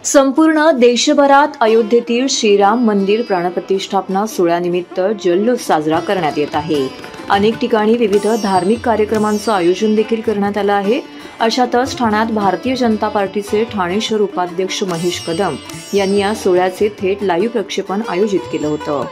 संपूर्ण देशभरात अयोध्येतील श्रीराम मंदिर प्राणप्रतिष्ठापना सोहळ्यानिमित्त जल्लोष साजरा करण्यात येत आहे। अनेक ठिकाणी विविध धार्मिक कार्यक्रमांचं आयोजन देखील करण्यात आलं आहे। अशातच ठाण्यात भारतीय जनता पार्टीचे ठाणे शहर उपाध्यक्ष महेश कदम यांनी या सोहळ्याचे थेट लाईव्ह प्रक्षेपण आयोजित केलं होतं।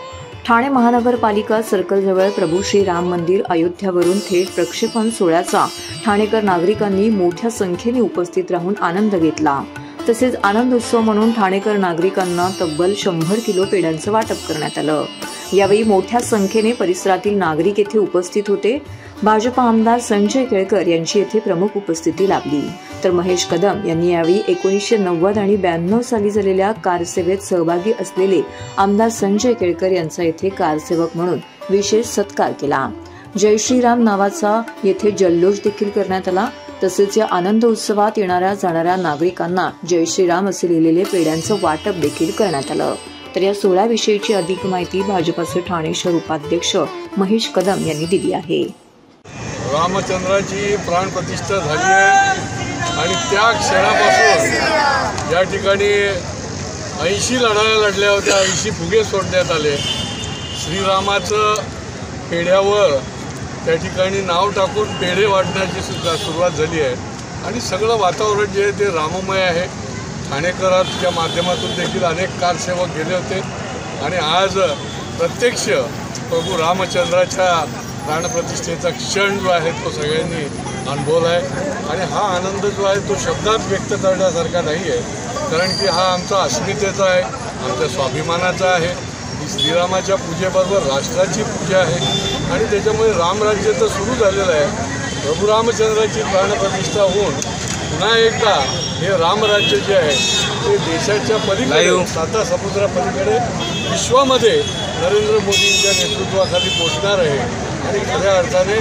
ठाणे महानगरपालिका सर्कलजवळ प्रभू श्री राम मंदिर अयोध्यावरून थेट प्रक्षेपण सोहळ्याचा ठाणेकर नागरिकांनी मोठ्या संख्येने उपस्थित राहून आनंद घेतला। तसेच आनंद उत्सव म्हणून ठाणेकर नागरिकांना तब्बल 100 किलो पेढ्यांचं वाटप करण्यात आलं। यावेळी मोठ्या संख्येने परिसरातील नागरिक येथे उपस्थित होते। भाजपा आमदार संजय केळकर यांची येथे प्रमुख उपस्थिती लाभली। तर महेश कदम यांनी यावेळी 1990 आणि 92 साली झालेल्या कारसेवेत सहभागी असलेले आमदार संजय केळकर यांचा येथे कारसेवक म्हणून विशेष सत्कार केला। जय श्रीराम नावाचा येथे जल्लोष देखील करण्यात आला। तसेच या आनंद उत्सवात येणाऱ्या जाणाऱ्या नागरिकांना जय श्रीराम असे लिहिलेले पेढ्यांचं वाटप देखील करण्यात आलं। तर या सोहळ्याविषयीची अधिक माहिती भाजपाचे ठाणे शहर उपाध्यक्ष महेश कदम यांनी दिली आहे। रामचंद्राची प्राणप्रतिष्ठा झाली आहे आणि त्या क्षणापासून या ठिकाणी 80 लढाया लढल्या होत्या, 80 फुगे सोडण्यात आले। श्रीरामाचं पेढ्यावर त्या ठिकाणी नाव टाकून पेढे वाटण्याची सुद्धा सुरुवात झाली आहे आणि सगळं वातावरण जे आहे ते राममय आहे। ठाणेकरांच्या माध्यमातून देखील अनेक कारसेवक गेले होते आणि आज प्रत्यक्ष प्रभू रामचंद्राच्या प्राणप्रतिष्ठेचा क्षण जो आहे तो सगळ्यांनी अनुभवला आहे आणि हा आनंद जो आहे तो शब्दात व्यक्त करण्यासारखा नाही आहे, कारण की हा आमचा अस्मितेचा आहे, आमच्या स्वाभिमानाचा आहे। श्रीरामाच्या पूजेबरोबर राष्ट्राची पूजा आहे आणि त्याच्यामुळे रामराज्य तर सुरू झालेलं आहे। प्रभू रामचंद्राची प्राणप्रतिष्ठा होऊन पुन्हा एकदा हे रामराज्य जे आहे ते देशाच्या पलीकडे 7 समुद्रापलीकडे विश्वामध्ये नरेंद्र मोदींच्या नेतृत्वाखाली पोचणार आहे आणि खऱ्या अर्थाने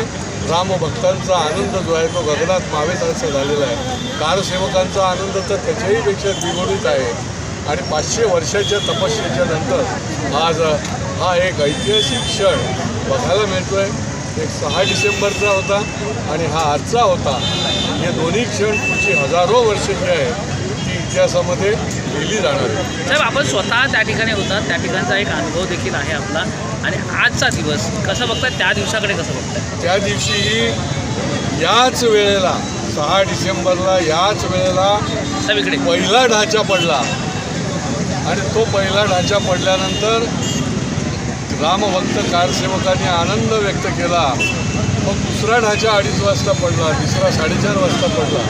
रामभक्तांचा आनंद जो आहे तो गगनात मावेत असा झालेला आहे। कारसेवकांचा आनंद तर त्याच्याही पेक्षा द्विगुणित आहे आणि 500 वर्षाच्या तपस्येच्या नंतर आज हा एक ऐतिहासिक क्षण बघायला मिळतोय। एक 6 डिसेंबरचा होता आणि हा आजचा होता। हे दोन्ही क्षण पुढची हजारो वर्ष जी आहे ती इतिहासामध्ये लिहिली जाणार आहे। साहेब, आपण स्वतः त्या ठिकाणी होतात, त्या ठिकाणचा एक अनुभव देखील आहे आपला आणि आजचा दिवस कसं बघताय, त्या दिवसाकडे कसं बघताय? त्या दिवशीही याच वेळेला 6 डिसेंबरला याच वेळेला सगळीकडे पहिला ढाचा पडला आणि तो पहिला ढाचा पडल्यानंतर रामभक्त कारसेवकांनी आनंद व्यक्त केला। मग दुसरा ढाचा 2:30 वाजता पडला, तिसरा 4:30 वाजता पडला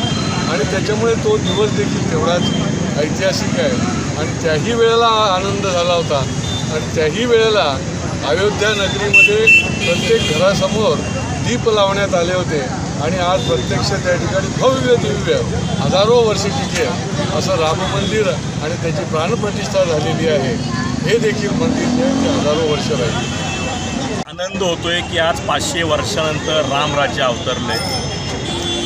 आणि त्याच्यामुळे तो दिवस देखील तेवढाच ऐतिहासिक आहे आणि त्याही वेळेला आनंद झाला होता आणि त्याही वेळेला अयोध्या नगरीमध्ये प्रत्येक घरासमोर दीप लावण्यात आले होते आणि आज प्रत्यक्ष त्या ठिकाणी भव्य दिव्य हजारो वर्ष टिके असं राम मंदिर आणि त्याची प्राणप्रतिष्ठा झालेली आहे। हे देखील मंदिर जे आहे ते हजारो वर्ष राहील। आनंद होतोय की आज 500 वर्षानंतर रामराज्य अवतरले।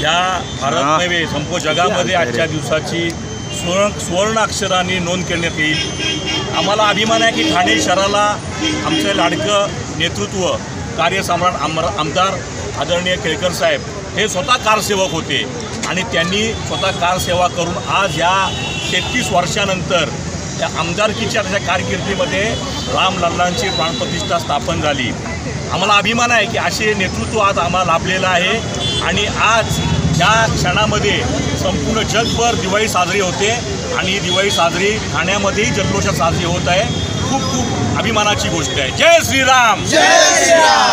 या भारत नव्हे संपूर्ण जगामध्ये आजच्या दिवसाची सुवर्ण अक्षरांनी नोंद करण्यात येईल। आम्हाला अभिमान आहे की ठाणे शहराला आमचं लाडकं नेतृत्व कार्यसम्राट आमदार आदरणीय केळकर साहेब हे स्वतः कारसेवक होते आणि त्यांनी स्वतः कारसेवा करून आज या 33 वर्षानंतर त्या आमदारकीच्या त्याच्या कारकिर्दीमध्ये रामलल्लांची प्राणप्रतिष्ठा स्थापन झाली। आम्हाला अभिमान आहे की असे नेतृत्व आज आम्हाला लाभलेलं आहे आणि आज या क्षणामध्ये संपूर्ण जगभर दिवाळी साजरी होते आणि ही दिवाळी साजरी ठाण्यामध्येही जल्लोषात साजरी होत आहे। खूप खूप अभिमानाची गोष्ट आहे। जय श्रीराम, जय श्रीराम।